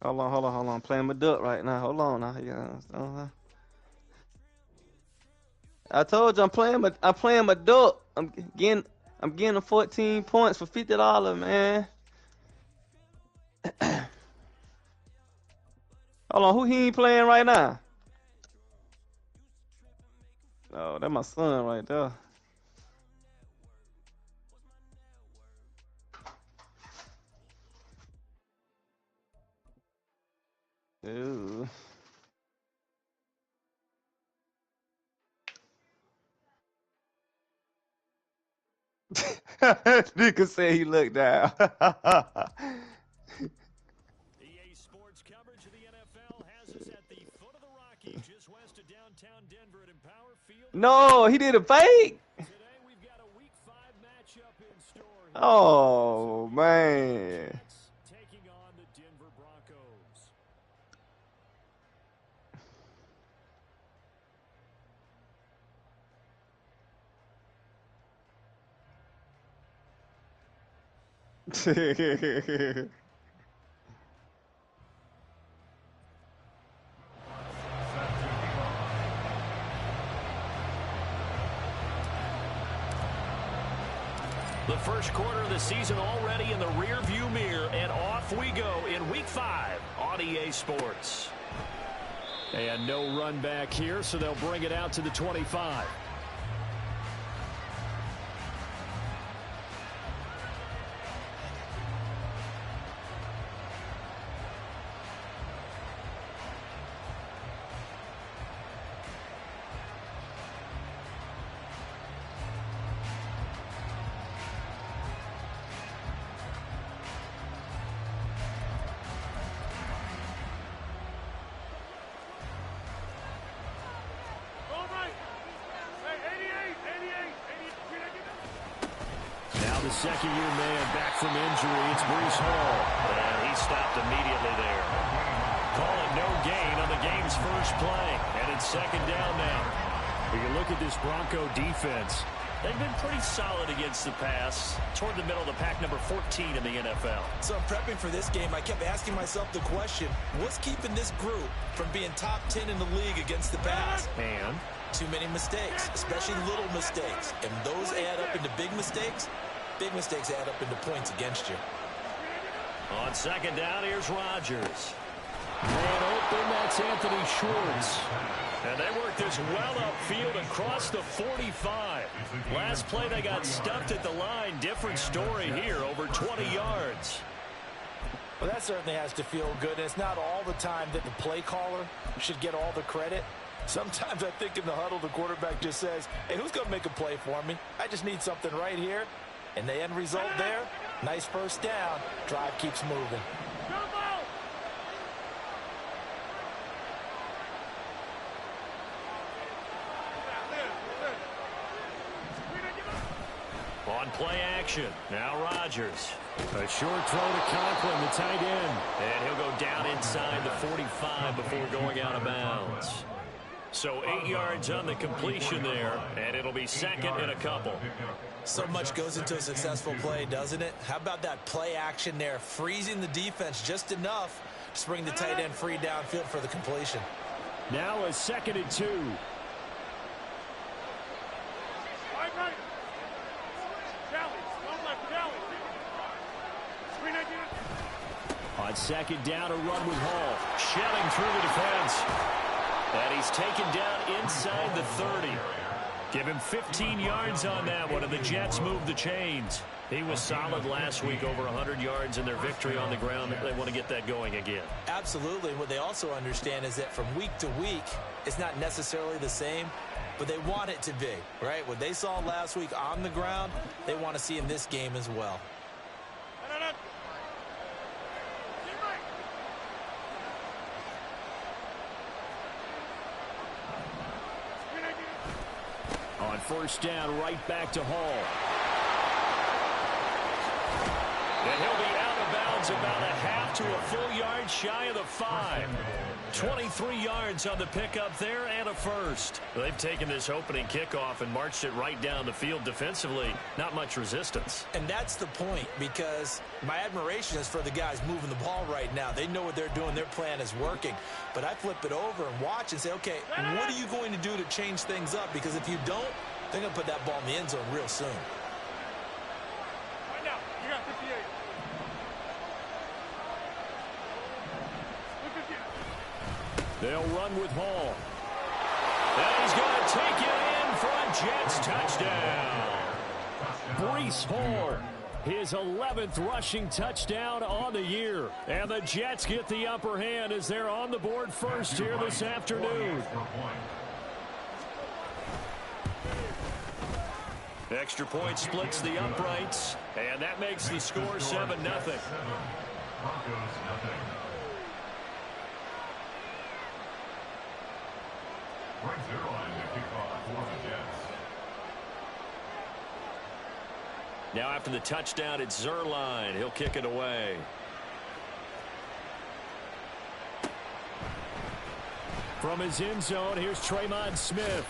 Hold on. I'm playing my duck right now. Hold on now. I told you I'm playing my duck. I'm getting 14 points for $50, man. Hold on, who he ain't playing right now? Oh, that's my son right there. Ooh. Nigga say he looked down. EA Sports coverage of the NFL has us at the foot of the Rockies, just west of downtown Denver at Empower Field. No, he did a fake. Today we've got a Week 5 matchup in store. Oh, man. Jets taking on the Denver Broncos. The first quarter of the season already in the rearview mirror, and off we go in Week 5 on EA Sports. And no run back here, so they'll bring it out to the 25. Second-year man back from injury. It's Breece Hall. And he stopped immediately there. Calling no gain on the game's first play. And it's second down now. When you look at this Bronco defense, they've been pretty solid against the pass. Toward the middle of the pack, number 14 in the NFL. So I'm prepping for this game. I kept asking myself the question, what's keeping this group from being top 10 in the league against the pass? And too many mistakes, especially little mistakes. And those add up into big mistakes. Big mistakes add up into points against you. On second down, here's Rodgers. Man open, that's Anthony Schwartz. And they work this well upfield across the 45. Last play, they got stuffed at the line. Different story here, over 20 yards. Well, that certainly has to feel good. And it's not all the time that the play caller should get all the credit. Sometimes I think in the huddle, the quarterback just says, hey, who's going to make a play for me? I just need something right here. And the end result there, nice first down. Drive keeps moving. On play action, now Rodgers. A short throw to Conklin, the tight end. And he'll go down inside the 45 before going out of bounds. So 8 yards on the completion there, and it'll be second and a couple. So much goes into a successful play, doesn't it? How about that play action there, freezing the defense just enough to bring the tight end free downfield for the completion. Now a second and 2. On second down, a run with Hall. Shelling through the defense. And he's taken down inside the 30. Give him 15 yards on that one, and the Jets move the chains. He was solid last week, over 100 yards in their victory on the ground. They want to get that going again. Absolutely. What they also understand is that from week to week, it's not necessarily the same, but they want it to be, right? What they saw last week on the ground, they want to see in this game as well. On first down, right back to Hall. And he'll be out of bounds about a half to a full yard shy of the 5. 23 yards on the pickup there and a first. They've taken this opening kickoff and marched it right down the field defensively. Not much resistance. And that's the point, because my admiration is for the guys moving the ball right now. They know what they're doing. Their plan is working. But I flip it over and watch and say, okay, what are you going to do to change things up? Because if you don't, they're going to put that ball in the end zone real soon. Right now, you got 58. They'll run with Hall. And he's going to take it in for a Jets touchdown. Breece Hall, his 11th rushing touchdown on the year. And the Jets get the upper hand as they're on the board first here this afternoon. Extra point splits the uprights, and that makes the score 7-0. Now after the touchdown, it's Zuerlein. He'll kick it away. From his end zone, here's Tremon Smith.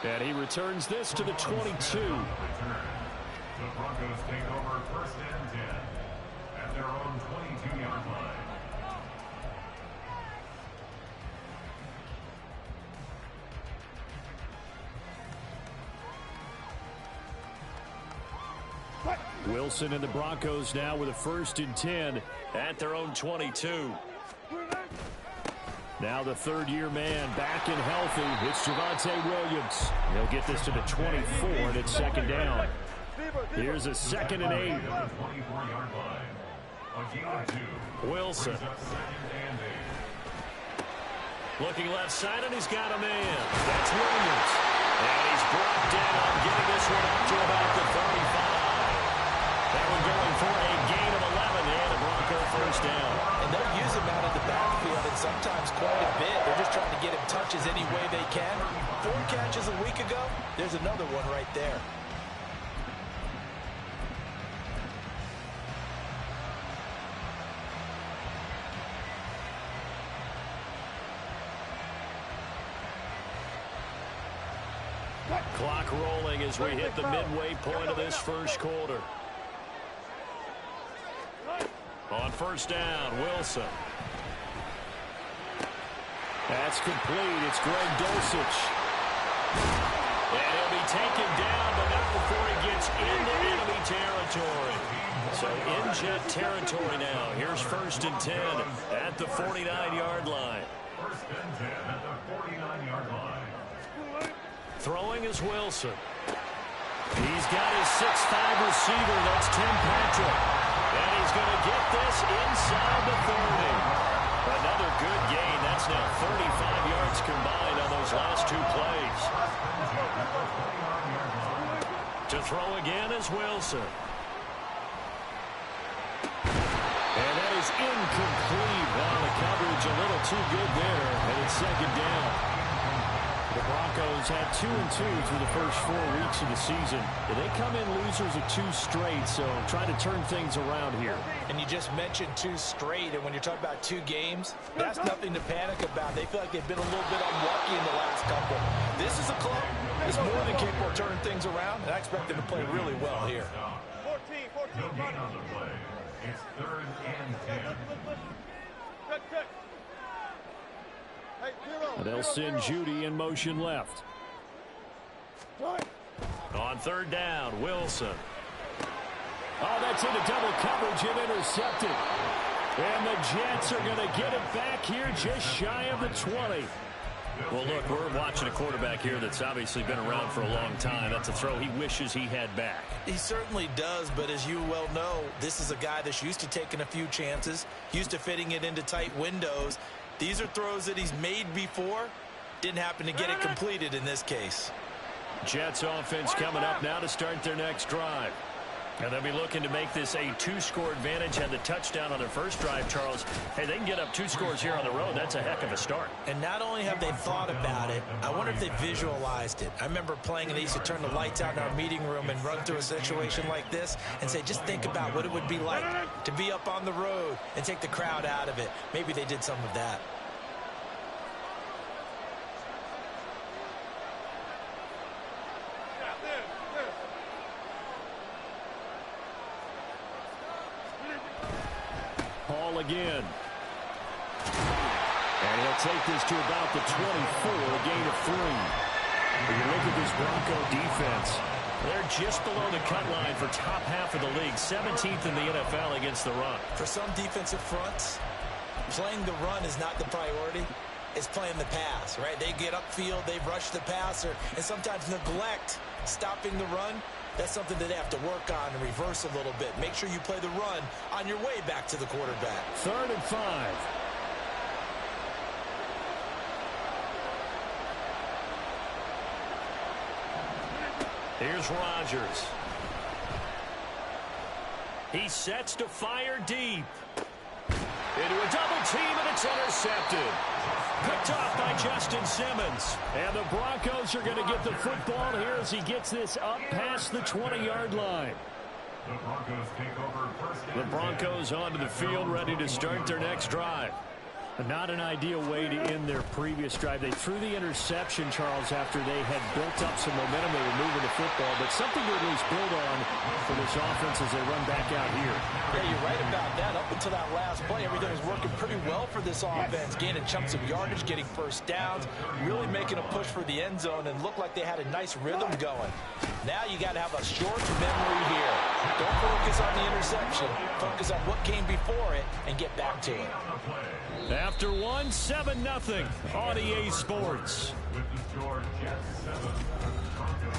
And he returns this to the 22. The Broncos take over 1st and 10 at their own 22-yard line. Wilson and the Broncos now with a 1st and 10 at their own 22. Now the third-year man back and healthy. It's Javonte Williams. He'll get this to the 24, and it's 2nd down. Here's a 2nd and 8. Wilson. Looking left side, and he's got a man. That's Williams. And he's brought down, getting this one up to about the 35. That one going for a gain of 11 and a Bronco 1st down. And they'll use him out of the backfield, and sometimes quite a bit. They're just trying to get him touches any way they can. 4 catches a week ago. There's another one right there. Clock rolling as we hit the midway point of this 1st quarter. On 1st down, Wilson. That's complete. It's Greg Dulcich. And he'll be taken down, but not before he gets into enemy territory. So in Jet territory now. Here's 1st and 10 at the 49-yard line. 1st and 10 at the 49-yard line. Throwing is Wilson. He's got his 6'5 receiver. That's Tim Patrick. And he's going to get this inside the 30. Another good gain. That's now 35 yards combined on those last 2 plays. To throw again is Wilson. And that is incomplete. Well, the coverage a little too good there. And it's 2nd down. The Broncos had 2-2 through the first 4 weeks of the season. They come in losers of 2 straight, so trying to turn things around here. And you just mentioned 2 straight, and when you're talking about 2 games, that's nothing to panic about. They feel like they've been a little bit unlucky in the last couple. This is a club that's more than capable of turning things around, and I expect them to play really well here. 14, No gain on the play. It's 3rd and 10. Cut. And they'll send Judy in motion left. On 3rd down, Wilson. Oh, that's into double coverage and intercepted. And the Jets are going to get it back here just shy of the 20. Well, look, we're watching a quarterback here that's obviously been around for a long time. That's a throw he wishes he had back. He certainly does, but as you well know, this is a guy that's used to taking a few chances, used to fitting it into tight windows. These are throws that he's made before. Didn't happen to get it completed in this case. Jets offense coming up now to start their next drive. And they'll be looking to make this a two-score advantage. Had the touchdown on their first drive, Charles. Hey, they can get up 2 scores here on the road. That's a heck of a start. And not only have they thought about it, I wonder if they visualized it. I remember playing and they used to turn the lights out in our meeting room and run through a situation like this and say, just think about what it would be like to be up on the road and take the crowd out of it. Maybe they did some of that. Hall again. And he'll take this to about the 24, a gain of 3. When you look at this Bronco defense, they're just below the cut line for top half of the league, 17th in the NFL against the run. For some defensive fronts, playing the run is not the priority. It's playing the pass, right? They get upfield, they rush the passer, and sometimes neglect stopping the run. That's something that they have to work on and reverse a little bit. Make sure you play the run on your way back to the quarterback. 3rd and 5. Here's Rodgers. He sets to fire deep. Into a double team, and it's intercepted. Picked off by Justin Simmons. And the Broncos are going to get the football here as he gets this up past the 20-yard line. The Broncos take over first down. The Broncos onto the field, ready to start their next drive. Not an ideal way to end their previous drive. They threw the interception, Charles, after they had built up some momentum. They were moving the football, but something to at least build on for this offense as they run back out here. Yeah, you're right about that. Up until that last play, everything was working pretty well for this offense, gaining chunks of yardage, getting first downs, really making a push for the end zone, and looked like they had a nice rhythm going. Now you got to have a short memory here. Don't focus on the interception. Focus on what came before it and get back to it. After 1, 7-0 on EA Sports. With the score, Jets 7, Broncos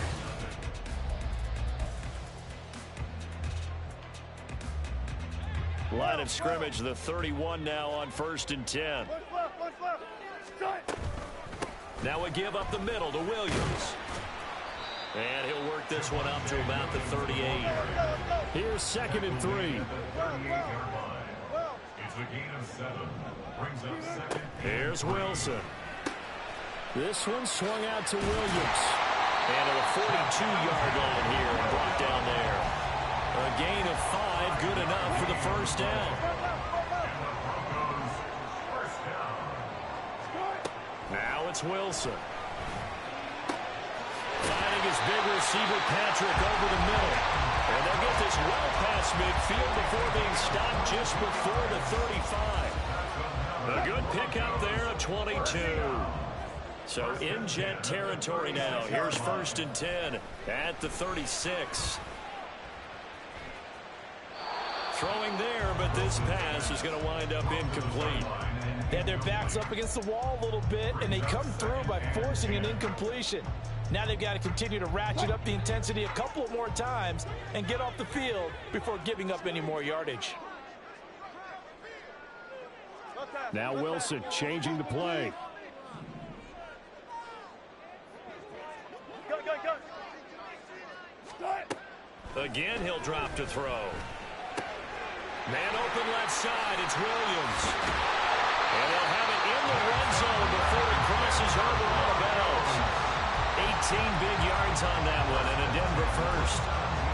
nothing. Line of scrimmage, the 31 now on 1st and 10. Now we give up the middle to Williams. And he'll work this one up to about the 38. Here's 2nd and 3. 38-yard line. It's a gain of 7. Brings up 2nd. Here's Wilson. This one swung out to Williams. And at a 42-yard line here and brought down there. A gain of 5, good enough for the first down. First down. Now it's Wilson. Finding his big receiver, Patrick, over the middle. And they'll get this well past midfield before being stopped just before the 35. A good pickup there at 22. So in Jet territory now. Here's 1st and 10 at the 36. Throwing there, but this pass is going to wind up incomplete. They had their backs up against the wall a little bit, and they come through by forcing an incompletion. Now they've got to continue to ratchet up the intensity a couple of more times and get off the field before giving up any more yardage. Now Wilson changing the play. Again, he'll drop to throw. Man open left side, it's Williams. And they'll have it in the red zone before he crosses over on the bells. 18 big yards on that one, and a Denver first.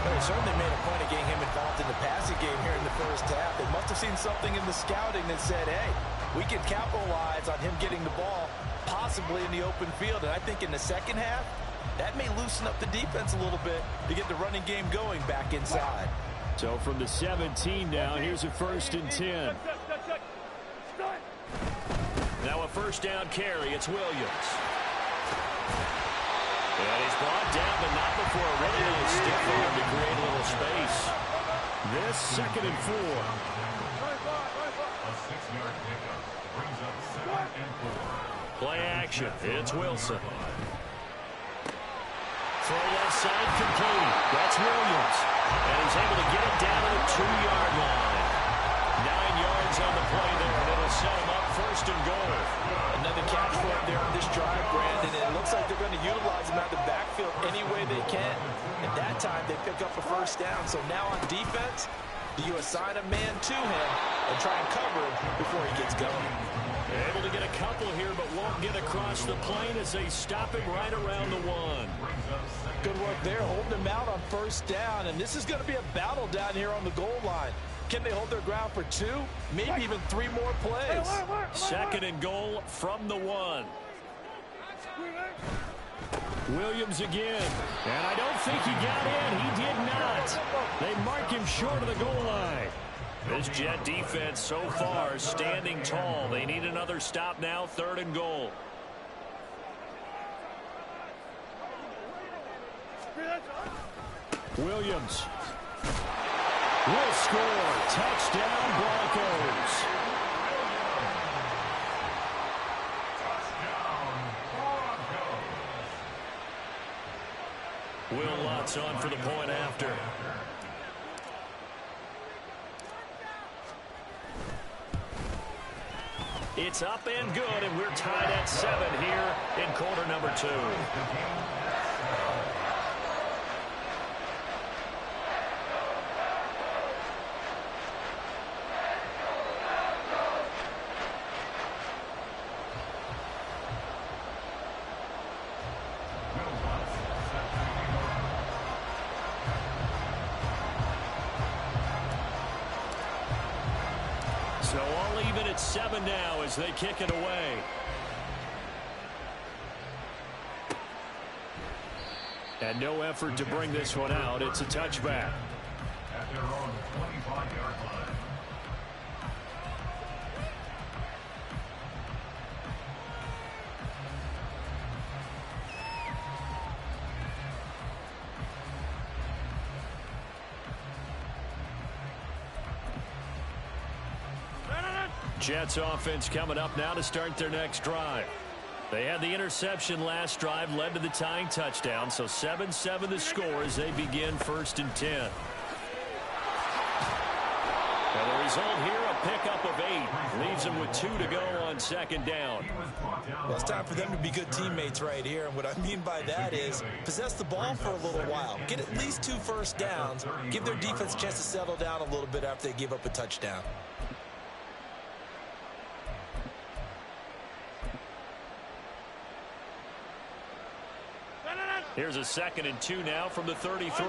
They certainly made a point of getting him involved in the passing game here in the first half. They must have seen something in the scouting that said, hey, we can capitalize on him getting the ball, possibly in the open field. And I think in the second half, that may loosen up the defense a little bit to get the running game going back inside. So from the 17 now, here's a 1st and 10. Now a first down carry, it's Williams. And he's brought down, but not before a really nice stiff arm to create a little space. This 2nd and 4. A 6-yard pickup brings up 2nd and 4. Play action, it's Wilson. Throw left side complete. That's Williams. And he's able to get it down to the 2-yard line. 9 yards on the play there, and it'll set him up 1st and goal. Another catch for him there on this drive, Brandon. And it looks like they're going to utilize him out of the backfield backfield any way they can. And that time, they pick up a first down. So now on defense, do you assign a man to him and try and cover him before he gets going? Able to get a couple here, but won't get across the plane as they stop him right around the 1. Good work there, holding him out on first down. And this is going to be a battle down here on the goal line. Can they hold their ground for 2, maybe even 3 more plays? 2nd and goal from the 1. Williams again. And I don't think he got in. He did not. They mark him short of the goal line. This Jet defense so far standing tall. They need another stop now. 3rd and goal. Williams will score. Touchdown, Broncos. Will Lutz on for the point after. It's up and good, and we're tied at 7 here in quarter number 2. So all even at 7 now as they kick it away. And no effort to bring this one out. It's a touchback. At their own 25-yard line. Jets offense coming up now to start their next drive. They had the interception last drive, led to the tying touchdown, so 7-7 the score as they begin 1st and 10. And the result here, a pickup of 8. Leaves them with 2 to go on 2nd down. Well, it's time for them to be good teammates right here. And what I mean by that is possess the ball for a little while. Get at least 2 first downs. Give their defense a chance to settle down a little bit after they give up a touchdown. Here's a 2nd and 2 now from the 33.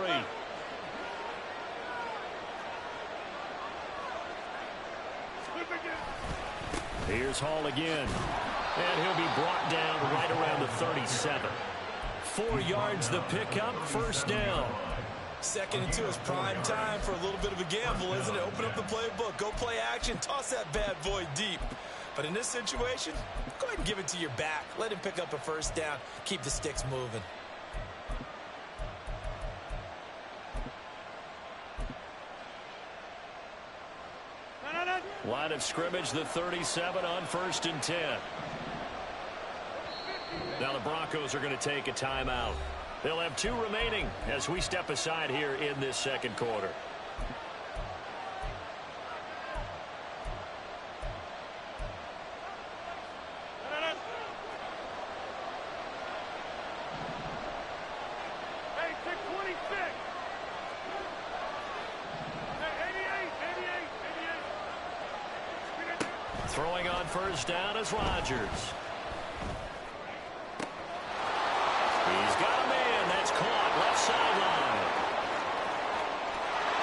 Here's Hall again. And he'll be brought down right around the 37. 4 yards the pickup, 1st down. 2nd and 2 is prime time for a little bit of a gamble, isn't it? Open up the playbook, go play action, toss that bad boy deep. But in this situation, go ahead and give it to your back. Let him pick up a 1st down. Keep the sticks moving. Line of scrimmage, the 37 on 1st and 10. Now the Broncos are going to take a timeout. They'll have 2 remaining as we step aside here in this 2nd quarter. Throwing on 1st down is Rodgers. He's got a man. That's caught left sideline.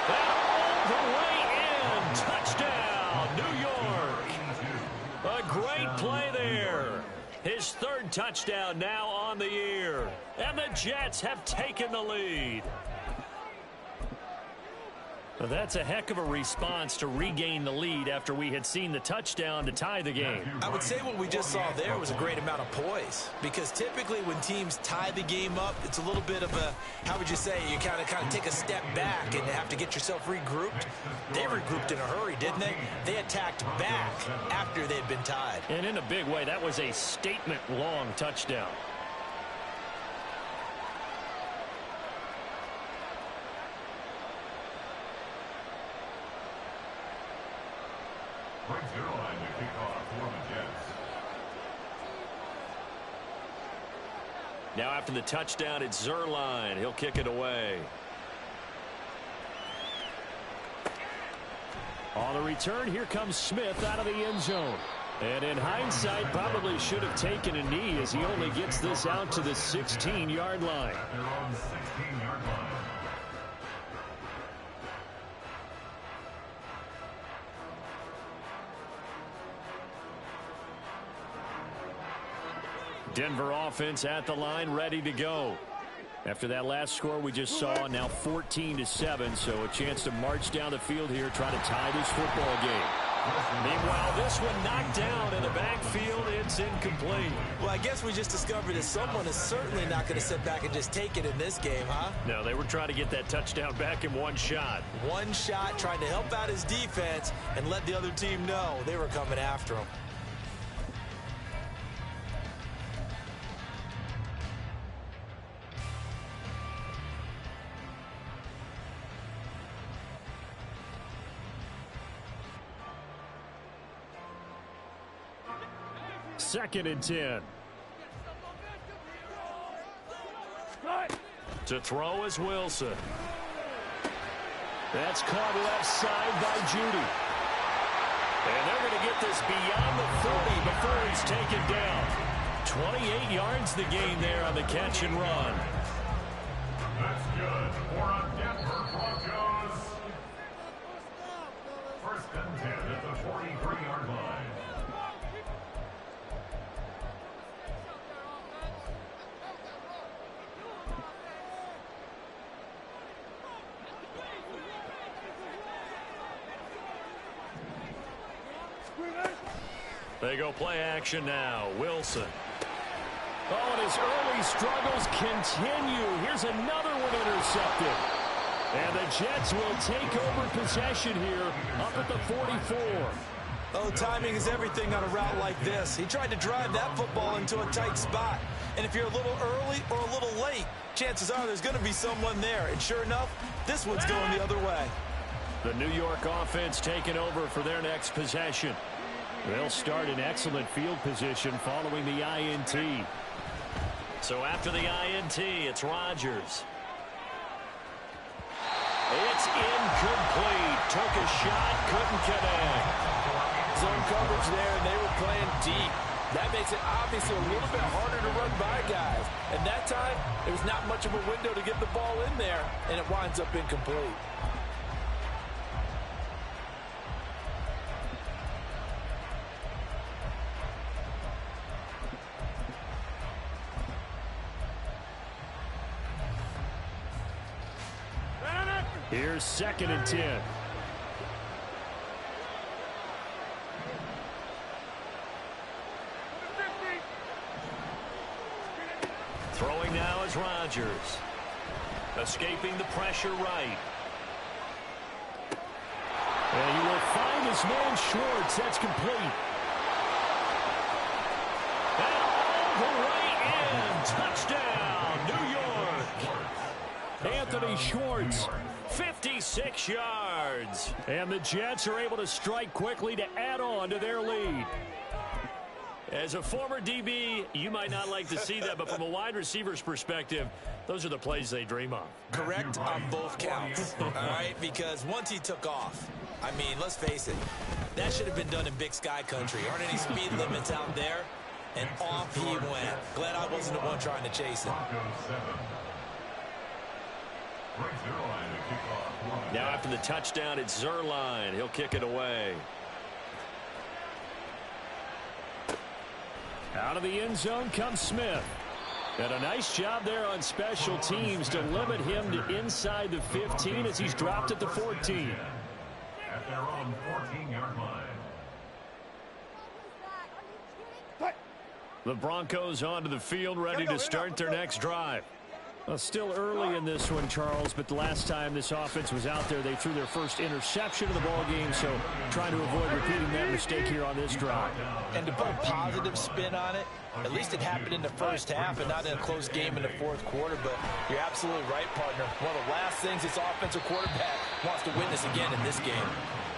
That all the way in. Touchdown, New York. A great play there. His 3rd touchdown now on the year. And the Jets have taken the lead. Well, that's a heck of a response to regain the lead after we had seen the touchdown to tie the game. I would say what we just saw there was a great amount of poise, because typically when teams tie the game up, it's a little bit of a, how would you say, you kind of take a step back and have to get yourself regrouped. They regrouped in a hurry, didn't they? They attacked back after they'd been tied. And in a big way, that was a statement-long touchdown. Brings their line to kick off for the Jets. Now after the touchdown, it's Zerline. He'll kick it away. On the return, here comes Smith out of the end zone. And in hindsight, probably should have taken a knee as he only gets this out to the 16-yard line. At their own 16-yard line. Denver offense at the line, ready to go. After that last score we just saw, now 14-7, so a chance to march down the field here, try to tie this football game. Meanwhile, this one knocked down in the backfield. It's incomplete. Well, I guess we just discovered that someone is certainly not going to sit back and just take it in this game, huh? No, they were trying to get that touchdown back in one shot. One shot, trying to help out his defense and let the other team know they were coming after him. Second and 10. To throw is Wilson. That's caught left side by Judy. And they're going to get this beyond the 40 before he's taken down. 28 yards the gain there on the catch and run. That's good for a Denver Broncos. First and 10 at the 43-yard line. They go play action now. Wilson. Oh, and his early struggles continue. Here's another one intercepted. And the Jets will take over possession here up at the 44. Oh, timing is everything on a route like this. He tried to drive that football into a tight spot. And if you're a little early or a little late, chances are there's going to be someone there. And sure enough, this one's going the other way. The New York offense taking over for their next possession. They'll start in excellent field position following the INT. So after the INT, it's Rodgers. It's incomplete. Took a shot, couldn't connect. Zone coverage there, and they were playing deep. That makes it obviously a little bit harder to run by guys. And that time, there was not much of a window to get the ball in there, and it winds up incomplete. Here's second and 10. Throwing now is Rodgers. Escaping the pressure right. And he will find his man Schwartz. That's complete. And all the way in. Touchdown, New York. Anthony Schwartz. 56 yards. And the Jets are able to strike quickly to add on to their lead. As a former DB, you might not like to see that, but from a wide receiver's perspective, those are the plays they dream of. Correct on both counts, all right? Because once he took off, I mean, let's face it, that should have been done in Big Sky country. Aren't any speed limits out there? And off he went. Glad I wasn't the one trying to chase him. Now after the touchdown, it's Zerline. He'll kick it away. Out of the end zone comes Smith. And a nice job there on special teams to limit him to inside the 15 as he's dropped at the 14. At their own 14-yard line. The Broncos onto the field, ready to start their next drive. Well, still early in this one, Charles, but the last time this offense was out there, they threw their first interception of the ball game, so trying to avoid repeating that mistake here on this drive. And to put a positive spin on it, at least it happened in the first half and not in a close game in the fourth quarter, but you're absolutely right, partner. One of the last things this offensive quarterback wants to witness again in this game.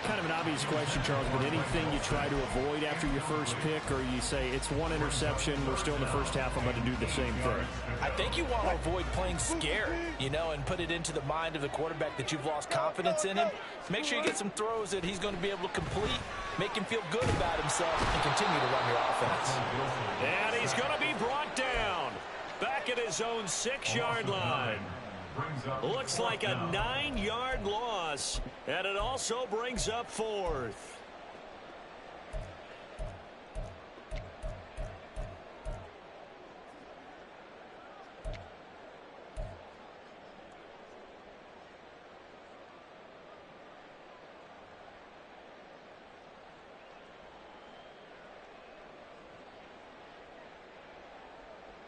kind of an obvious question, Charles, but anything you try to avoid after your first pick, or you say it's one interception, we're still in the first half, I'm going to do the same thing? I think you want to avoid playing scared, and put it into the mind of the quarterback that you've lost confidence in him. Make sure you get some throws that he's going to be able to complete, make him feel good about himself, and continue to run your offense. And he's going to be brought down back at his own 6-yard line. Looks like a 9-yard loss, and it also brings up 4th.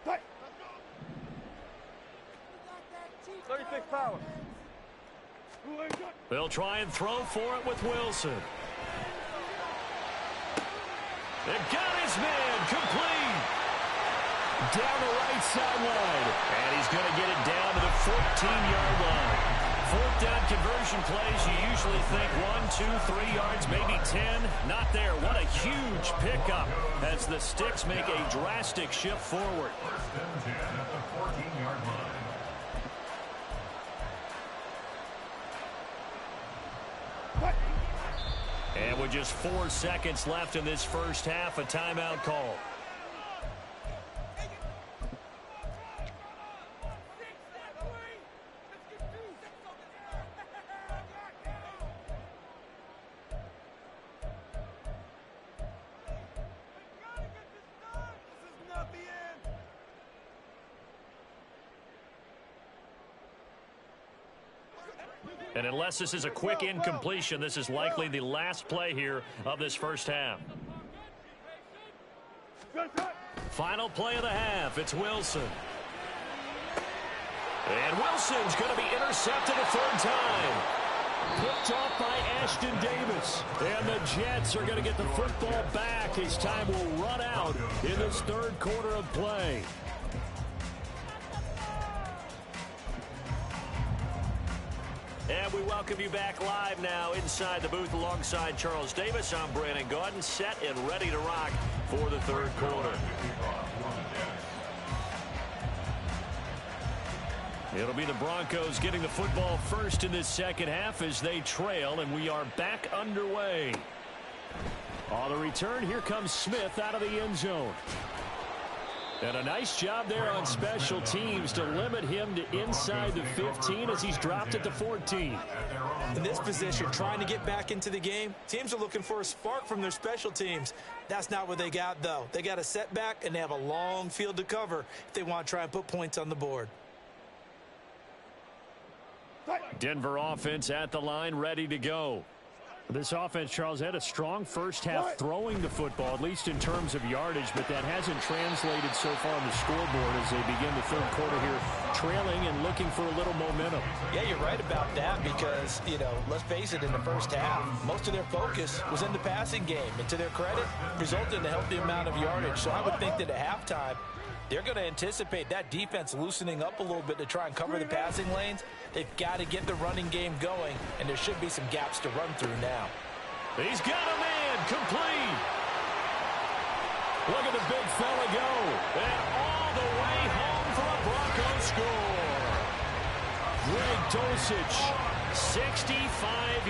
Hey. 36 power. They'll try and throw for it with Wilson. They've got his man complete. Down the right sideline. And he's going to get it down to the 14-yard line. 4th down conversion plays, you usually think 1, 2, 3 yards, maybe 10. Not there. What a huge pickup as the Sticks make a drastic shift forward. First and 10 at the 14-yard line. And with just 4 seconds left in this first half, a timeout call. And unless this is a quick incompletion, this is likely the last play here of this first half. Final play of the half. It's Wilson. And Wilson's going to be intercepted a 3rd time. Picked off by Ashton Davis. And the Jets are going to get the football back as time will run out in this 3rd quarter of play. And we welcome you back live now inside the booth alongside Charles Davis. I'm Brandon Gaudin, set and ready to rock for the 3rd quarter. It'll be the Broncos getting the football first in this second half as they trail, and we are back underway. On the return, here comes Smith out of the end zone. And a nice job there on special teams to limit him to inside the 15 as he's dropped it to 14. In this position, trying to get back into the game, teams are looking for a spark from their special teams. That's not what they got, though. They got a setback, and they have a long field to cover if they want to try and put points on the board. Denver offense at the line, ready to go. This offense, Charles, had a strong first half throwing the football, at least in terms of yardage, but that hasn't translated so far on the scoreboard as they begin the 3rd quarter here, trailing and looking for a little momentum. Yeah, you're right about that because, let's face it, in the first half, most of their focus was in the passing game. And to their credit, resulted in a healthy amount of yardage. So I would think that at halftime, they're going to anticipate that defense loosening up a little bit to try and cover the passing lanes. They've got to get the running game going, and there should be some gaps to run through now. He's got a man complete. Look at the big fella go. And all the way home for a Broncos score. Greg Dulcich, 65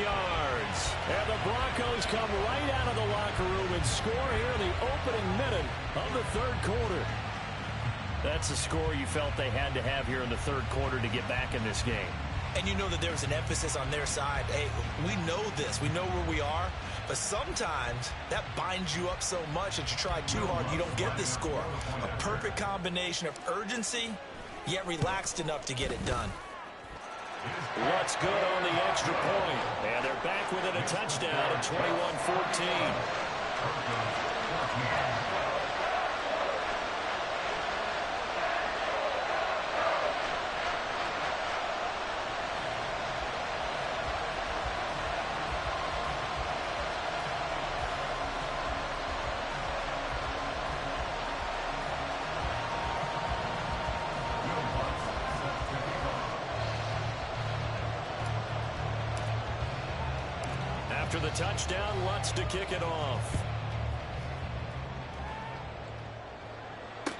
yards. And the Broncos come right out of the locker room and score here in the opening minute of the 3rd quarter. That's the score you felt they had to have here in the 3rd quarter to get back in this game. And you know that there's an emphasis on their side. Hey, we know this. We know where we are. But sometimes that binds you up so much that you try too hard, you don't get the score. A perfect combination of urgency, yet relaxed enough to get it done. What's good on the extra point? And they're back within a touchdown at 21-14. After the touchdown, Lutz to kick it off.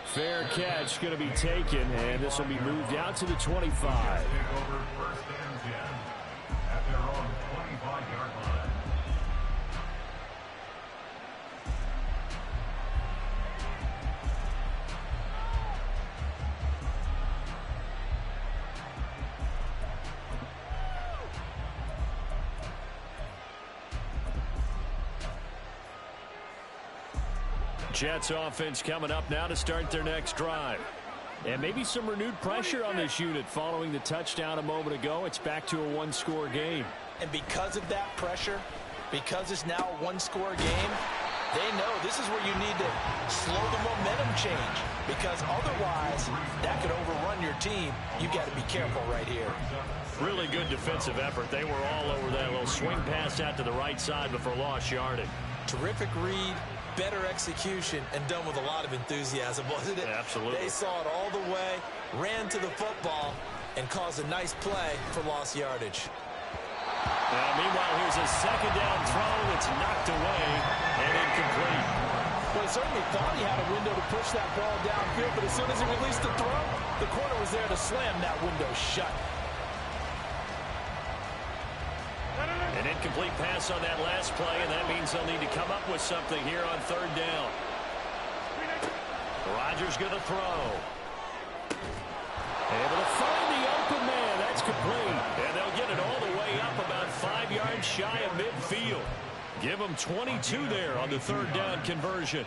Fair catch going to be taken, and this will be moved out to the 25. Take over first and 10 at their own 25-yard line. Jets offense coming up now to start their next drive. And maybe some renewed pressure on this unit following the touchdown a moment ago. It's back to a one-score game. And because of that pressure, because it's now a one-score game, they know this is where you need to slow the momentum change, because otherwise that could overrun your team. You got to be careful right here. Really good defensive effort. They were all over that little swing pass out to the right side before lost yardage. Terrific read, better execution, and done with a lot of enthusiasm, wasn't it? Absolutely. They saw it all the way, ran to the football, and caused a nice play for lost yardage. Meanwhile, here's a second down throw that's knocked away and incomplete. Well, he certainly thought he had a window to push that ball downfield, but as soon as he released the throw, the corner was there to slam that window shut. An incomplete pass on that last play, and that means they'll need to come up with something here on third down. Rodgers going to throw. Able to find the open man. That's complete. And they'll get it all the way up about 5 yards shy of midfield. Give them 22 there on the third down conversion.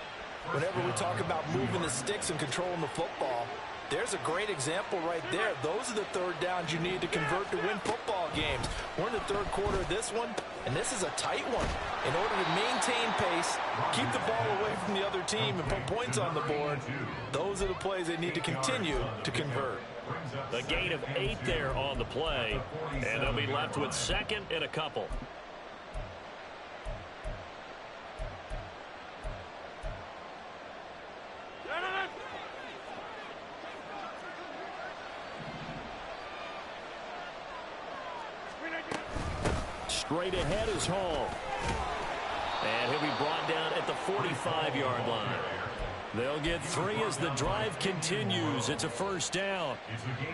Whenever we talk about moving the sticks and controlling the football, there's a great example right there. Those are the third downs you need to convert to win football games. We're in the third quarter of this one, and this is a tight one. In order to maintain pace, keep the ball away from the other team, and put points on the board, those are the plays they need to continue to convert. The gain of 8 there on the play, and they'll be left with second and a couple. Straight ahead is Hall. And he'll be brought down at the 45-yard line. They'll get 3 as the drive continues. It's a first down.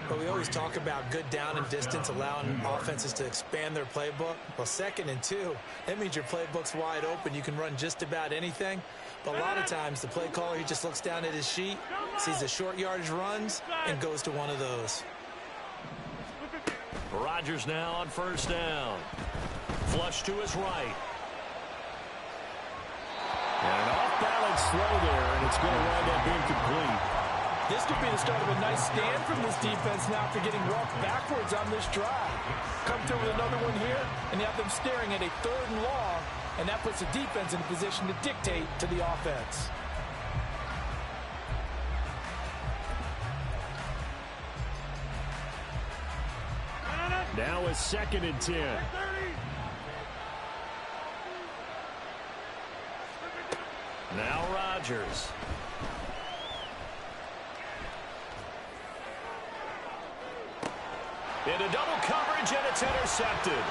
But we always talk about good down and distance, allowing offenses to expand their playbook. Well, 2nd and 2, that means your playbook's wide open. You can run just about anything. But a lot of times, the play caller, he just looks down at his sheet, sees the short yardage runs, and goes to one of those. Rodgers now on first down. Flush to his right. And an off-balance throw there, and it's going to wind up incomplete. This could be the start of a nice stand from this defense now after getting walked backwards on this drive. Come through with another one here, and you have them staring at a 3rd and long, and that puts the defense in a position to dictate to the offense. Now a 2nd and 10. Now Rodgers. Into double coverage, and it's intercepted.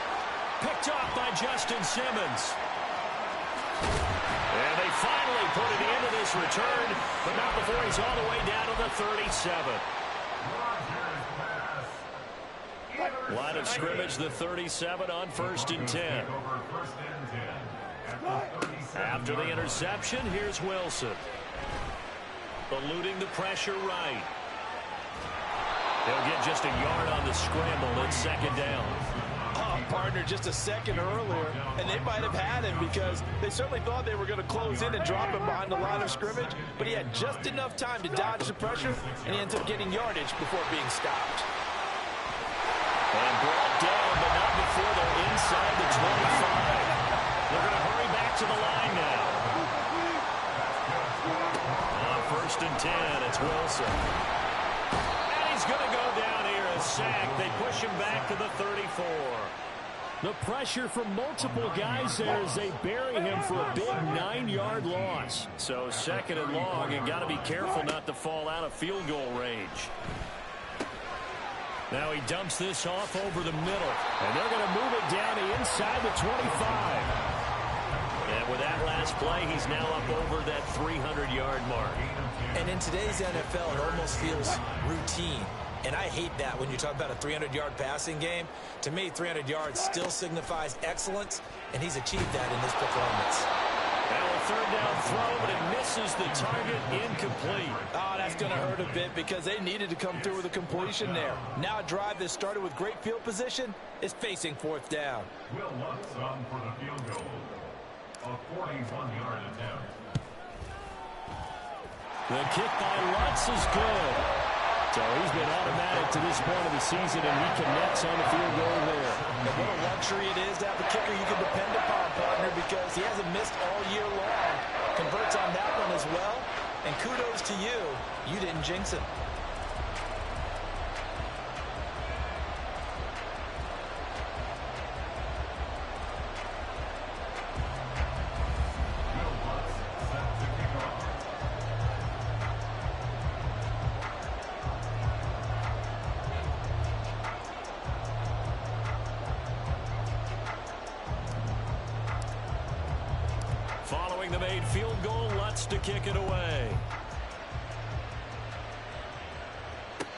Picked off by Justin Simmons. And they finally put it into this return, but not before he's all the way down to the 37. Line of scrimmage, the 37 on 1st and 10. After the interception, here's Wilson. Eluding the pressure right. He'll get just a yard on the scramble. It's 2nd down. Oh, partner, just a second earlier, and they might have had him because they certainly thought they were going to close in and drop him behind the line of scrimmage, but he had just enough time to dodge the pressure, and he ends up getting yardage before being stopped. And brought down, but not before they're inside the 25. They're going to hurry back to the line now. On 1st and 10, it's Wilson. And he's going to go down here, a sack. They push him back to the 34. The pressure from multiple guys there as they bury him for a big 9-yard loss. So 2nd and long, and got to be careful not to fall out of field goal range. Now he dumps this off over the middle, and they're going to move it down to inside the 25. And with that last play, he's now up over that 300-yard mark. And in today's NFL, it almost feels routine. And I hate that when you talk about a 300-yard passing game. To me, 300 yards still signifies excellence, and he's achieved that in this performance. Now a third down throw, but it misses the target, incomplete. Oh, that's going to hurt a bit because they needed to come through with a completion there. Now a drive that started with great field position is facing fourth down. Will Lutz on for the field goal. A 41-yard attempt. The kick by Lutz is good. So he's been automatic to this point of the season, and he connects on the field goal there. And what a luxury it is to have a kicker you can depend upon, partner, because he hasn't missed all year long. Converts on that one as well. And kudos to you. You didn't jinx it. Following the made field goal, Lutz to kick it away.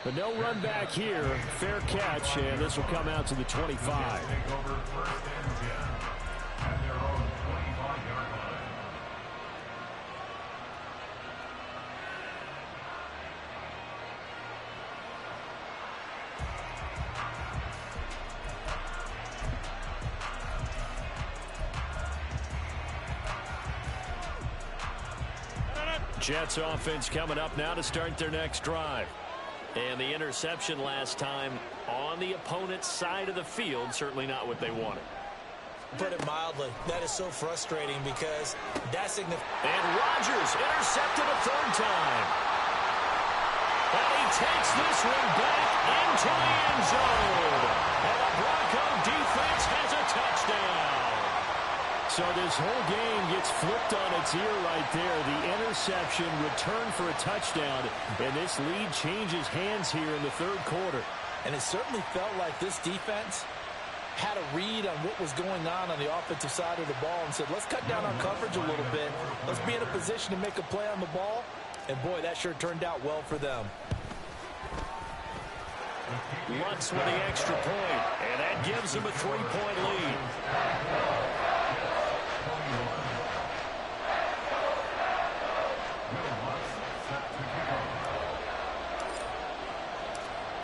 But no run back here. Fair catch, and this will come out to the 25. Take over first and 10 at their own 25-yard line. Jets offense coming up now to start their next drive. And the interception last time on the opponent's side of the field, certainly not what they wanted. Put it mildly, that is so frustrating because that signifies... And Rodgers intercepted a third time. And he takes this one back into the end zone. And the Bronco defense has a touchdown. So this whole game gets flipped on its ear right there. The interception, return for a touchdown, and this lead changes hands here in the third quarter. And it certainly felt like this defense had a read on what was going on the offensive side of the ball and said, let's cut down our coverage a little bit. Let's be in a position to make a play on the ball. And, boy, that sure turned out well for them. Lutz with the extra point, and that gives him a 3-point lead.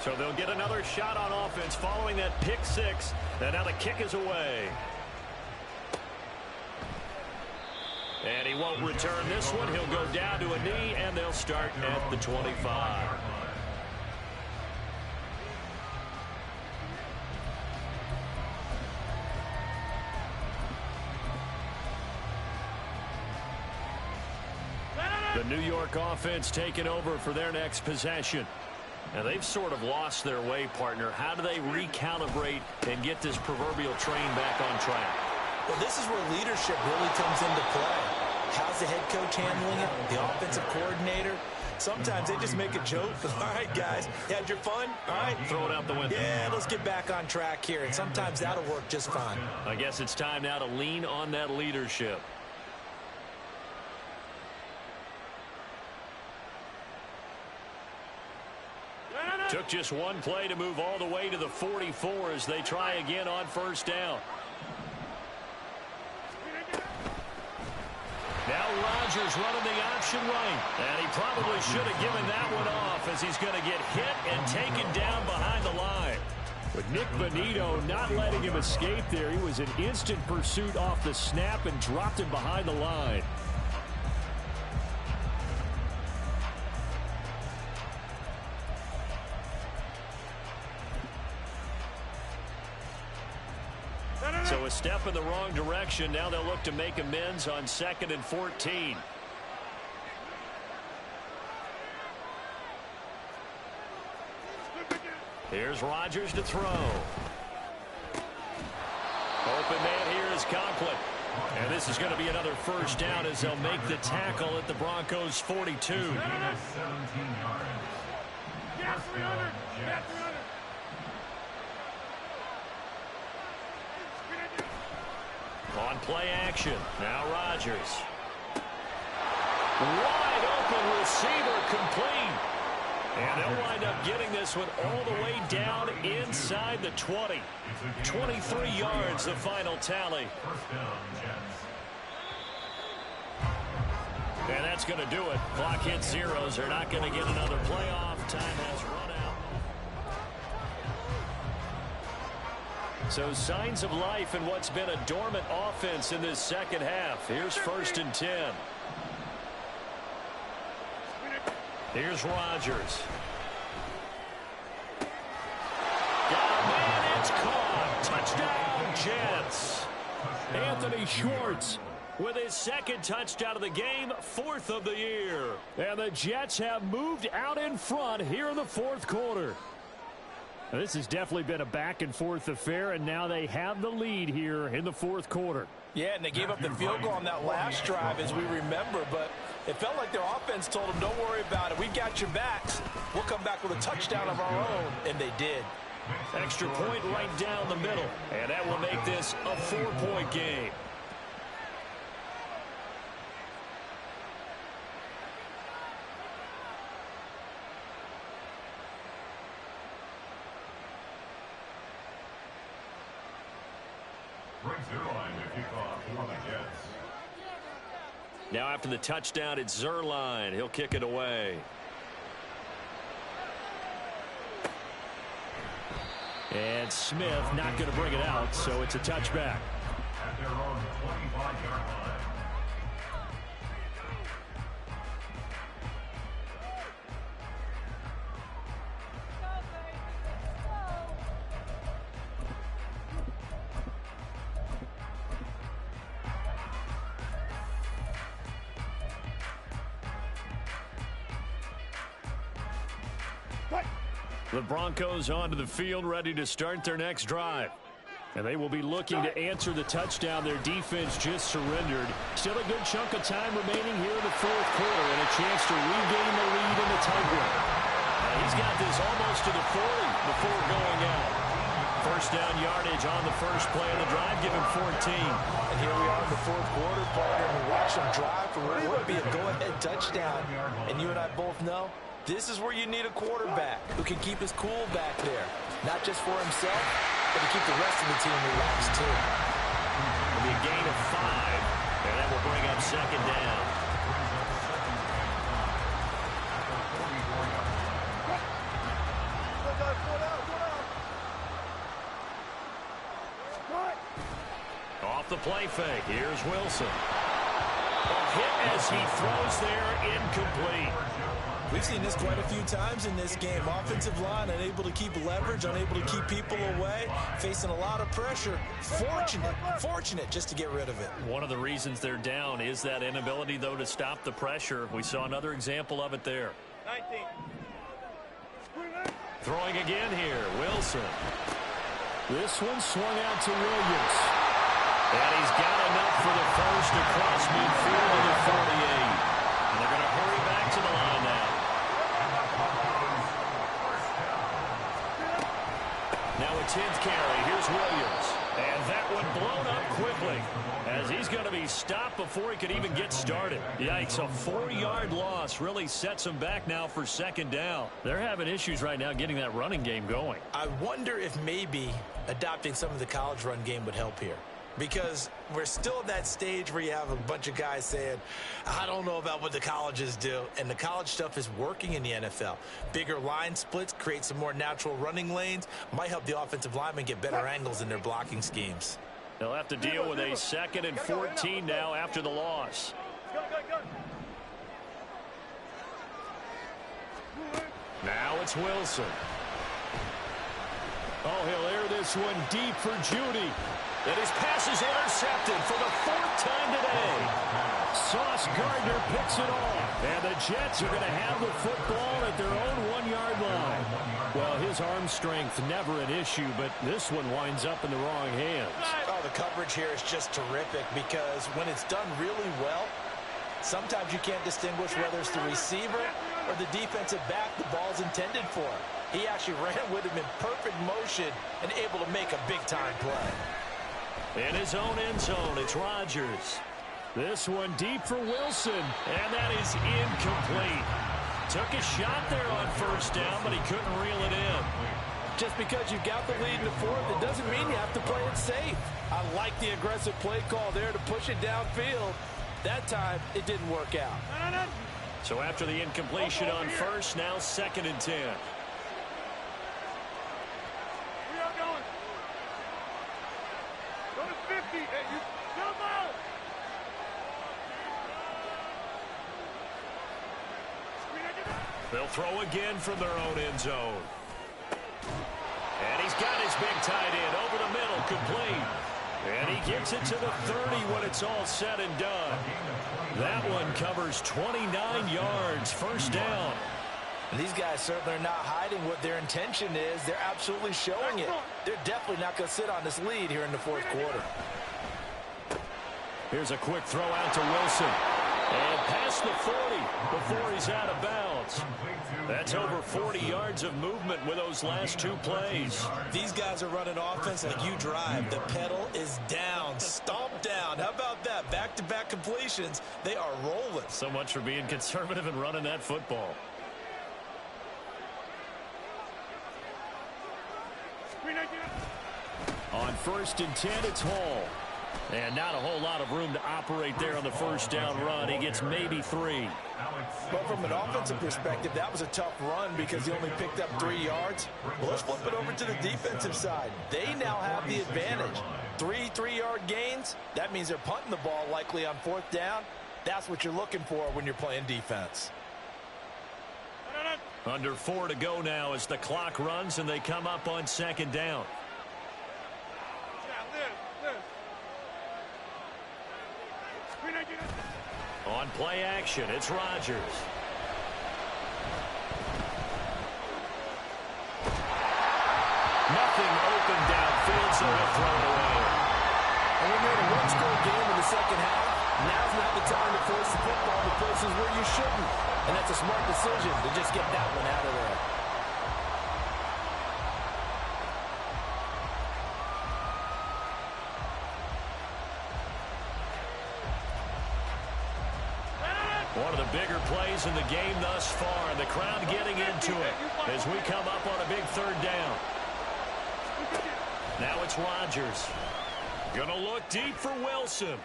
So they'll get another shot on offense following that pick six. And now the kick is away. And he won't return this one. He'll go down to a knee, and they'll start at the 25. The New York offense taking over for their next possession. Now, they've sort of lost their way, partner. How do they recalibrate and get this proverbial train back on track? Well, this is where leadership really comes into play. How's the head coach handling it? The offensive coordinator? Sometimes they just make a joke. All right, guys, you had your fun? All right. Throw it out the window. Yeah, let's get back on track here. And sometimes that'll work just fine. I guess it's time now to lean on that leadership. Took just one play to move all the way to the 44 as they try again on first down. Now Rodgers running the option right. And he probably should have given that one off as he's going to get hit and taken down behind the line. With Nick Bonito not letting him escape there, he was in instant pursuit off the snap and dropped him behind the line. So a step in the wrong direction. Now they'll look to make amends on 2nd and 14. Here's Rodgers to throw. Open man here is Conklin. And this is going to be another first down as they'll make the tackle at the Broncos' 42. 17 yards. Get 300. Get 300. On play action. Now Rodgers. Wide open receiver complete. And they'll wind up getting this one all the way down inside the 20. 23 yards, the final tally. And that's going to do it. Clock hits zeros. They're not going to get another playoff. Time has run out. So signs of life in what's been a dormant offense in this second half. Here's 1st and 10. Here's Rodgers. Got a man, it's caught. Touchdown, Jets. Anthony Schwartz with his 2nd touchdown of the game, 4th of the year. And the Jets have moved out in front here in the 4th quarter. Now, this has definitely been a back-and-forth affair, and now they have the lead here in the 4th quarter. Yeah, and they gave up the field goal on that last drive, as we remember, but it felt like their offense told them, don't worry about it. We've got your backs. We'll come back with a touchdown of our own, and they did. Extra point right down the middle, and that will make this a 4-point game. Now after the touchdown, it's Zerline. He'll kick it away. And Smith not going to bring it out, so it's a touchback. At their own 25-yard line. The Broncos onto the field, ready to start their next drive. And they will be looking to answer the touchdown their defense just surrendered. Still a good chunk of time remaining here in the 4th quarter and a chance to regain the lead in the tight one. He's got this almost to the 40 before going out. 1st down yardage on the first play of the drive, give him 14. And here we are in the 4th quarter, partner, and we watch them drive for what would be a go-ahead touchdown. And you and I both know this is where you need a quarterback who can keep his cool back there. Not just for himself, but to keep the rest of the team relaxed, too. It'll be a gain of 5, and that will bring up 2nd down. Off the play fake, here's Wilson. A hit as he throws there, incomplete. We've seen this quite a few times in this game. Offensive line unable to keep leverage, unable to keep people away, facing a lot of pressure. Fortunate just to get rid of it. One of the reasons they're down is that inability, though, to stop the pressure. We saw another example of it there. 19. Throwing again here, Wilson. This one swung out to Williams. And he's got enough for the first across midfield to the 48. And they're going to hurry back to the line now. Now a 10th carry. Here's Williams. And that one blown up quickly as he's going to be stopped before he could even get started. Yikes, a 4-yard loss really sets him back now for 2nd down. They're having issues right now getting that running game going. I wonder if maybe adopting some of the college run game would help here. Because we're still at that stage where you have a bunch of guys saying, I don't know about what the colleges do. And the college stuff is working in the NFL. Bigger line splits, create some more natural running lanes. Might help the offensive linemen get better angles in their blocking schemes. They'll have to deal with a 2nd and 14 now after the loss. Now it's Wilson. Oh, he'll air this one deep for Judy. And his pass is intercepted for the 4th time today. Sauce Gardner picks it off. And the Jets are going to have the football at their own 1-yard line. Well, his arm strength never an issue, but this one winds up in the wrong hands. Oh, the coverage here is just terrific because when it's done really well, sometimes you can't distinguish whether it's the receiver or the defensive back the ball's intended for. He actually ran with him in perfect motion and able to make a big-time play. In his own end zone, it's Rodgers. This one deep for Wilson, and that is incomplete. Took a shot there on first down, but he couldn't reel it in. Just because you got the lead in the fourth, it doesn't mean you have to play it safe. I like the aggressive play call there to push it downfield. That time, it didn't work out. So after the incompletion on first, now 2nd and 10. We are going. Go to 50. Hey, you come out. They'll throw again from their own end zone. And he's got his big tight end over the middle, complete. And he gets it to the 30 when it's all said and done. That one covers 29 yards, first down. And these guys certainly are not hiding what their intention is. They're absolutely showing it. They're definitely not going to sit on this lead here in the fourth quarter. Here's a quick throw out to Wilson. And past the 40 before he's out of bounds. That's over 40 yards of movement with those last 2 plays. These guys are running offense like you drive. The pedal is down, stomp down. How about that? Back-to-back completions. They are rolling. So much for being conservative and running that football. On 1st and 10, it's Hall. And not a whole lot of room to operate there on the first down run. He gets maybe 3. But from an offensive perspective, that was a tough run because he only picked up 3 yards. Well, let's flip it over to the defensive side. They now have the advantage. 3 3-yard gains. That means they're punting the ball likely on 4th down. That's what you're looking for when you're playing defense. Under 4 to go now as the clock runs and they come up on 2nd down. On play action, it's Rodgers. Nothing open downfield, so he'll throw it away. And when you're in a one-score game in the second half, now's not the time to force the football to places where you shouldn't. And that's a smart decision to just get that one out of there. One of the bigger plays in the game thus far, and the crowd getting into it as we come up on a big 3rd down. Now it's Rodgers. Gonna look deep for Wilson.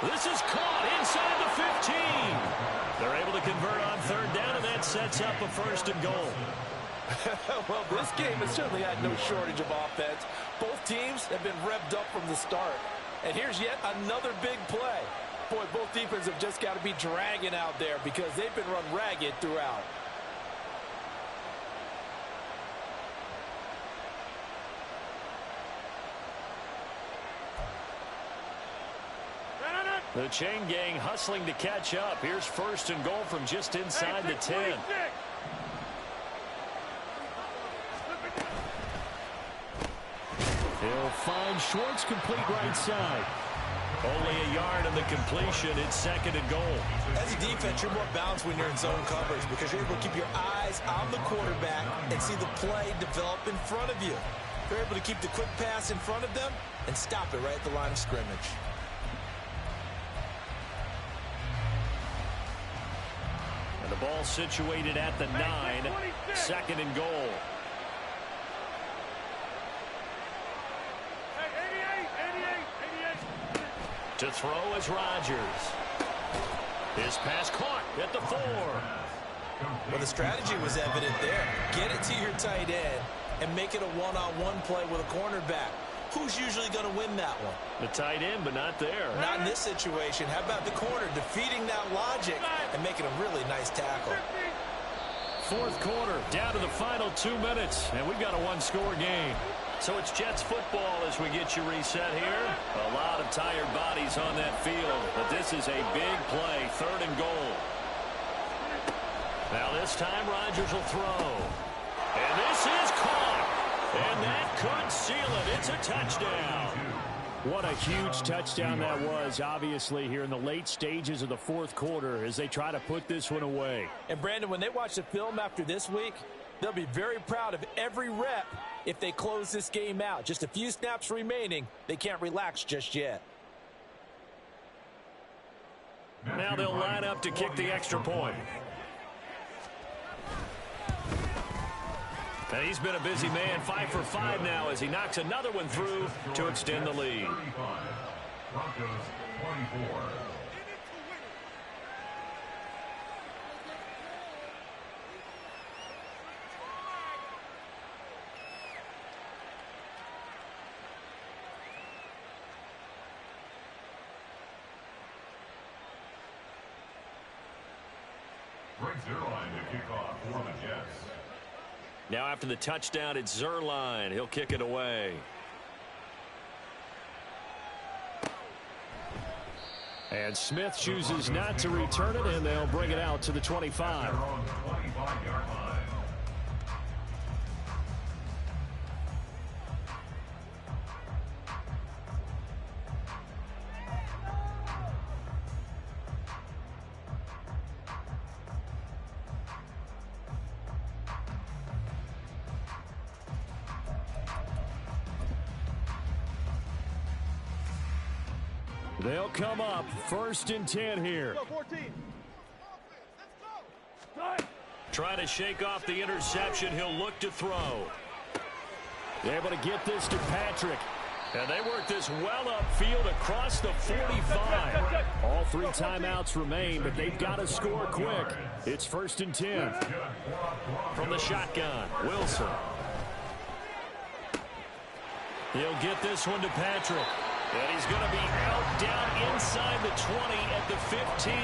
This is caught inside the 15. They're able to convert on 3rd down, and that sets up a 1st and goal. Well, this game has certainly had no shortage of offense. Both teams have been revved up from the start. And here's yet another big play. Boy, both defenses have just got to be dragging out there because they've been run ragged throughout. The chain gang hustling to catch up. Here's 1st and goal from just inside the 10. He'll find Schwartz, complete right side. Only a yard on the completion. It's 2nd and goal. As a defense, you're more balanced when you're in zone coverage because you're able to keep your eyes on the quarterback and see the play develop in front of you. You're able to keep the quick pass in front of them and stop it right at the line of scrimmage. And the ball situated at the 9. 2nd and goal. To throw is Rodgers. His pass caught at the 4. Well, the strategy was evident there. Get it to your tight end and make it a one-on-one play with a cornerback. Who's usually going to win that one? The tight end, but not there. Not in this situation. How about the corner defeating that logic and making a really nice tackle? 4th quarter, down to the final 2 minutes, and we've got a 1-score game. So it's Jets football as we get you reset here. A lot of tired bodies on that field, but this is a big play, 3rd and goal. Now this time Rodgers will throw. And this is caught. And that could seal it. It's a touchdown. What a huge touchdown that was, obviously, here in the late stages of the 4th quarter as they try to put this one away. And, Brandon, when they watch the film after this week, They'll be very proud of every rep if they close this game out. Just a few snaps remaining. They can't relax just yet. Now they'll line up to kick the extra point. And he's been a busy man, 5 for 5 now as he knocks another one through to extend the lead. Broncos 24. Brings Zerline to kick off for the Jets. Now after the touchdown, it's Zerline. He'll kick it away. And Smith chooses not to return it, and they'll bring it out to the 25. Their own 25-yard line. They'll come up 1st and 10 here. Trying to shake off the interception. He'll look to throw. Able to get this to Patrick. And they work this well upfield across the 45. All 3 timeouts remain, but they've got to score quick. It's 1st and 10. From the shotgun, Wilson. He'll get this one to Patrick. And he's going to be out down inside the 20 at the 15.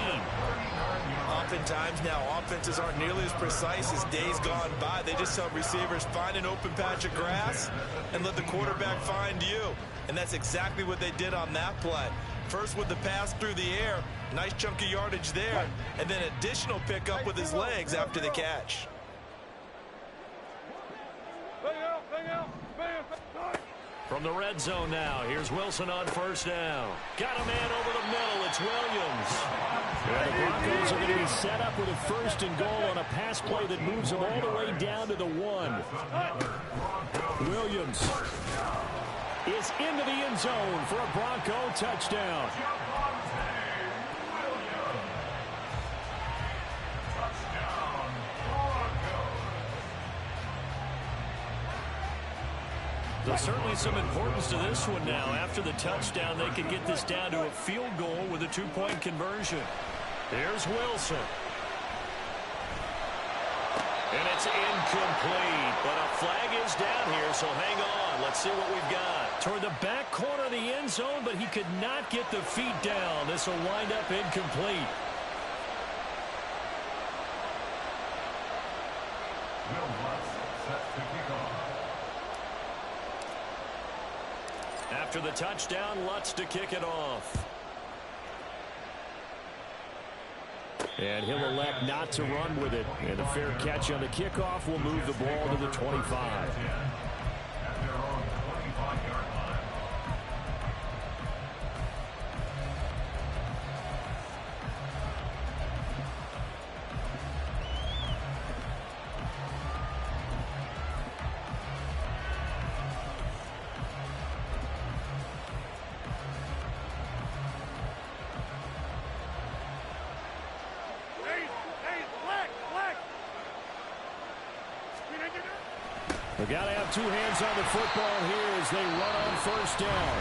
Oftentimes now, offenses aren't nearly as precise as days gone by. They just tell receivers, find an open patch of grass and let the quarterback find you. And that's exactly what they did on that play. First with the pass through the air, nice chunk of yardage there, and then additional pickup with his legs after the catch. From the red zone now, here's Wilson on 1st down. Got a man over the middle, it's Williams. And the Broncos are going to be set up with a 1st and goal on a pass play that moves them all the way down to the 1. Williams is into the end zone for a Bronco touchdown. There's certainly some importance to this one now. After the touchdown, they can get this down to a field goal with a 2-point conversion. Here's Wilson. And it's incomplete, but a flag is down here, so hang on. Let's see what we've got. Toward the back corner of the end zone, but he could not get the feet down. This will wind up incomplete. Will Lutz set to kick off. After the touchdown, Lutz to kick it off. And he'll elect not to run with it. And a fair catch on the kickoff will move the ball to the 25. At their own 25-yard line. They've got to have 2 hands on the football here as they run on 1st down.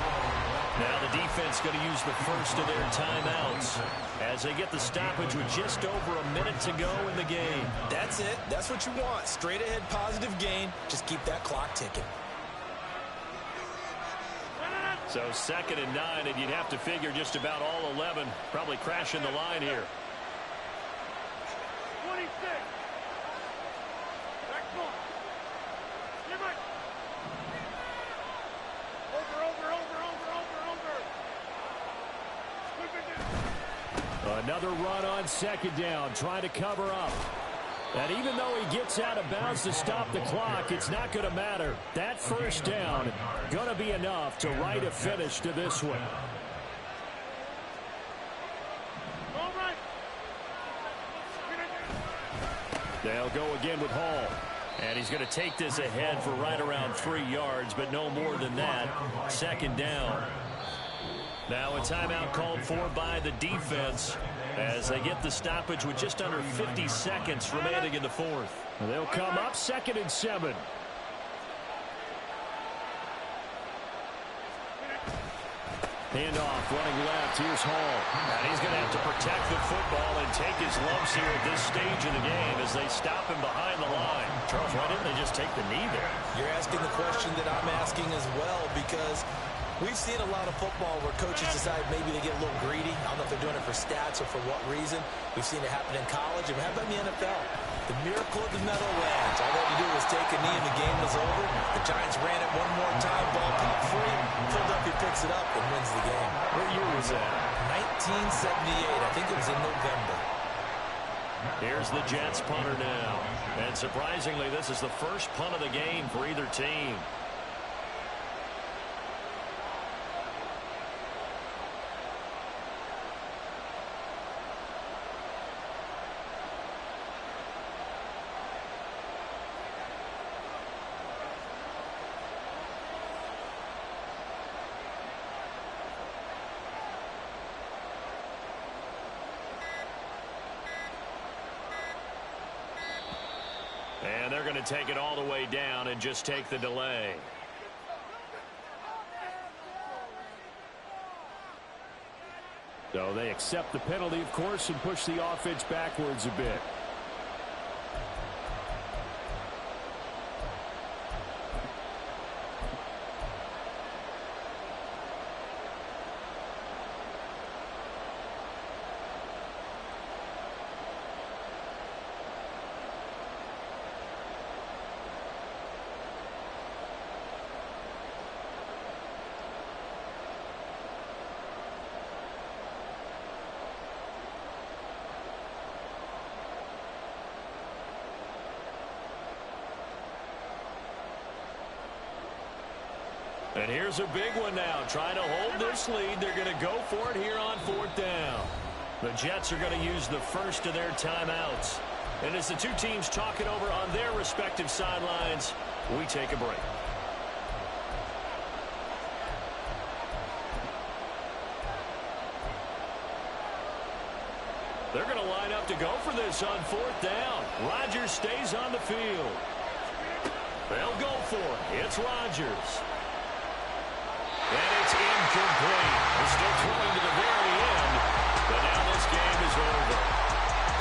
Now the defense going to use the first of their timeouts as they get the stoppage with just over a minute to go in the game. That's it. That's what you want. Straight ahead positive gain. Just keep that clock ticking. So 2nd and 9, and you'd have to figure just about all 11 probably crashing the line here. 26. Back point. Give it. Over. Another run on 2nd down, trying to cover up. And even though he gets out of bounds to stop the clock, it's not going to matter. That 1st down going to be enough to write a finish to this one. All right. They'll go again with Hall. And he's going to take this ahead for right around 3 yards, but no more than that. Second down. Now a timeout called for by the defense as they get the stoppage with just under 50 seconds remaining in the fourth. They'll come up 2nd and 7. Handoff running left. Here's Hall. And he's going to have to protect the football and take his lumps here at this stage of the game as they stop him behind the line. Charles, why didn't they just take the knee there? You're asking the question that I'm asking as well, because we've seen a lot of football where coaches decide maybe they get a little greedy. I don't know if they're doing it for stats or for what reason. We've seen it happen in college. And how about in the NFL? The miracle of the Meadowlands. All they had to do was take a knee and the game was over. The Giants ran it one more time. Ball popped free. Philadelphia picks it up and wins the game. What year was that? 1978. I think it was in November. Here's the Jets punter now. And surprisingly, this is the first punt of the game for either team. And they're going to take it all the way down and just take the delay. So they accept the penalty, of course, and push the offense backwards a bit. And here's a big one now. Trying to hold this lead. They're going to go for it here on 4th down. The Jets are going to use the first of their timeouts. And as the two teams talk it over on their respective sidelines, we take a break. They're going to line up to go for this on 4th down. Rodgers stays on the field. They'll go for it. It's Rodgers. And it's incomplete. They're still throwing to the very end, but now this game is over.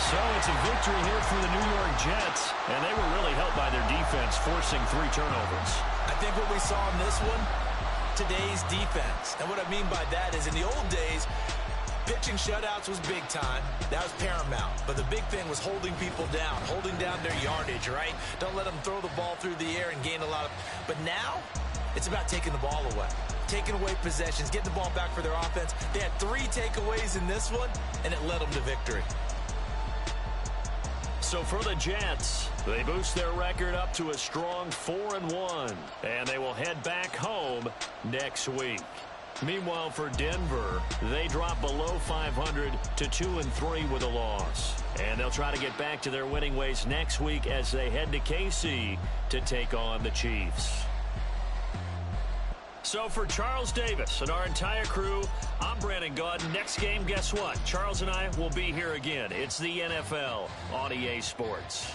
So it's a victory here for the New York Jets, and they were really helped by their defense, forcing 3 turnovers. I think what we saw in this one, today's defense. And what I mean by that is in the old days, pitching shutouts was big time. That was paramount. But the big thing was holding people down, holding down their yardage, right? Don't let them throw the ball through the air and gain a lot of... But now, it's about taking the ball away. Taking away possessions, getting the ball back for their offense. They had 3 takeaways in this one, and it led them to victory. So for the Jets, they boost their record up to a strong 4-1, and they will head back home next week. Meanwhile, for Denver, they drop below 500 to 2-3 with a loss. And they'll try to get back to their winning ways next week as they head to KC to take on the Chiefs. So for Charles Davis and our entire crew, I'm Brandon Gaudin. Next game, guess what? Charles and I will be here again. It's the NFL on EA Sports.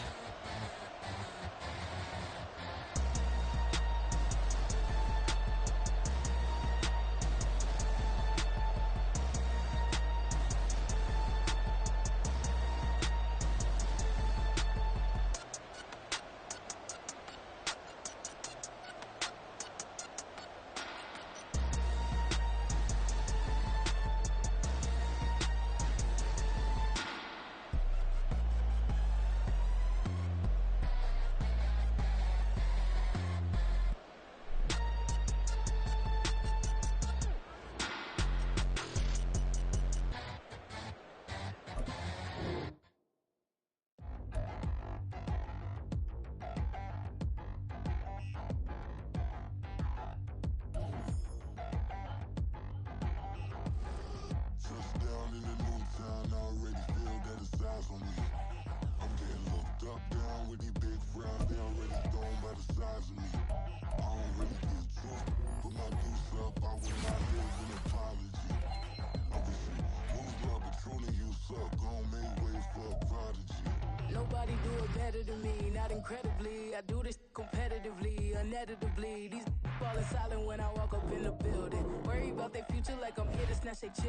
nobody do it better than me. Not incredibly, I do this competitively, uneditably. These falling silent when I walk up in the building. Worry about their future like I'm here to snatch their children.